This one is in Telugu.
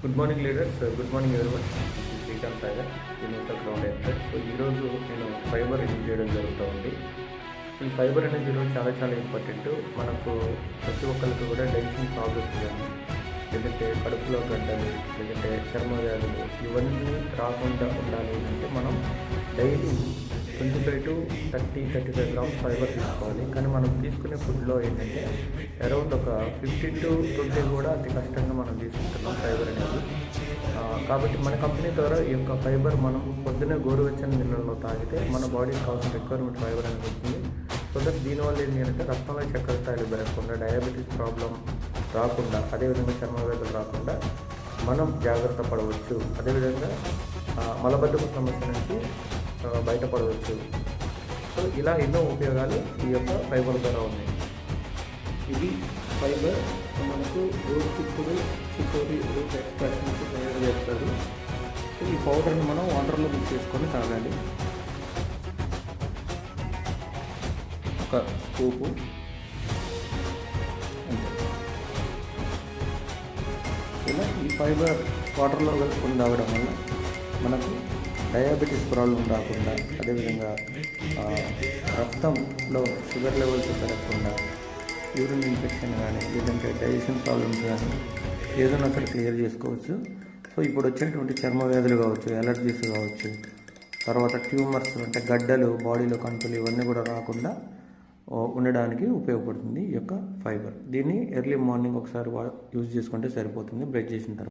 Good morning leaders, good morning everyone. Srikanth Sagar universal ground Hector. So ఈరోజు నేను ఫైబర్ యూజ్ చేయడం జరుగుతూ ఉంది. ఈ ఫైబర్ అనేది ఈరోజు చాలా చాలా ఇంపార్టెంట్. మనకు ప్రతి ఒక్కరికి కూడా డైజెషన్ ప్రాబ్లమ్స్ కానీ, లేదంటే కడుపులో గడ్డలు, లేదంటే చర్మ వ్యాధులు ఇవన్నీ రాకుండా ఉండాలి అంటే మనం డైలీ 25 to 35 గ్రామ్స్ ఫైబర్ తీసుకోవాలి. కానీ మనం తీసుకునే ఫుడ్లో ఏంటంటే అరౌండ్ ఒక 15 to 20 కూడా అతి కష్టంగా మనం తీసుకుంటున్నాం ఫైబర్ అనేది. కాబట్టి మన కంపెనీ ద్వారా ఈ యొక్క ఫైబర్ మనం పొద్దున్నే గోరువెచ్చని నీళ్ళల్లో తాగితే మన బాడీకి కావాల్సిన రిక్వైర్మెంట్ ఫైబర్ అనేది వస్తుంది. సో దట్ దీనివల్ల ఏంటి అంటే రక్తంలో చక్కెర స్థాయిలు పెరగకుండా, డయాబెటీస్ ప్రాబ్లం రాకుండా, అదేవిధంగా చర్మ వ్యాధులు రాకుండా మనం జాగ్రత్త పడవచ్చు. అదేవిధంగా మలబద్ధకం సమస్య నుంచి బయటపడవచ్చు. సో ఇలా ఎన్నో ఉపయోగాలు ఈ యొక్క ఫైబర్ ద్వారా ఉన్నాయి. ఇది ఫైబర్ మనకు రోడ్ చిక్కుడు చికోరి రూట్ ఎక్స్ప్రెస్ నుంచి తయారు చేస్తారు. సో ఈ పౌడర్ని మనం వాటర్లో మిక్స్ చేసుకొని తాగాలి. ఒక స్కూపు అంతే. ఇలా ఈ ఫైబర్ వాటర్లో కలుపుకొని తాగడం వల్ల మనకు డయాబెటీస్ ప్రాబ్లం రాకుండా, అదేవిధంగా రక్తంలో షుగర్ లెవెల్స్ పెరగకుండా, యూరిన్ ఇన్ఫెక్షన్ కానీ, లేదంటే డైజెషన్ ప్రాబ్లమ్స్ కానీ ఏదైనా సరే క్లియర్ చేసుకోవచ్చు. సో ఇప్పుడు వచ్చేటువంటి చర్మ వ్యాధులు కావచ్చు, ఎలర్జీస్ కావచ్చు, తర్వాత ట్యూమర్స్ అంటే గడ్డలు, బాడీలో కంటులు ఇవన్నీ కూడా రాకుండా ఉండడానికి ఉపయోగపడుతుంది ఈ యొక్క ఫైబర్. దీన్ని ఎర్లీ మార్నింగ్ ఒకసారి యూజ్ చేసుకుంటే సరిపోతుంది బ్రష్ చేసిన తర్వాత.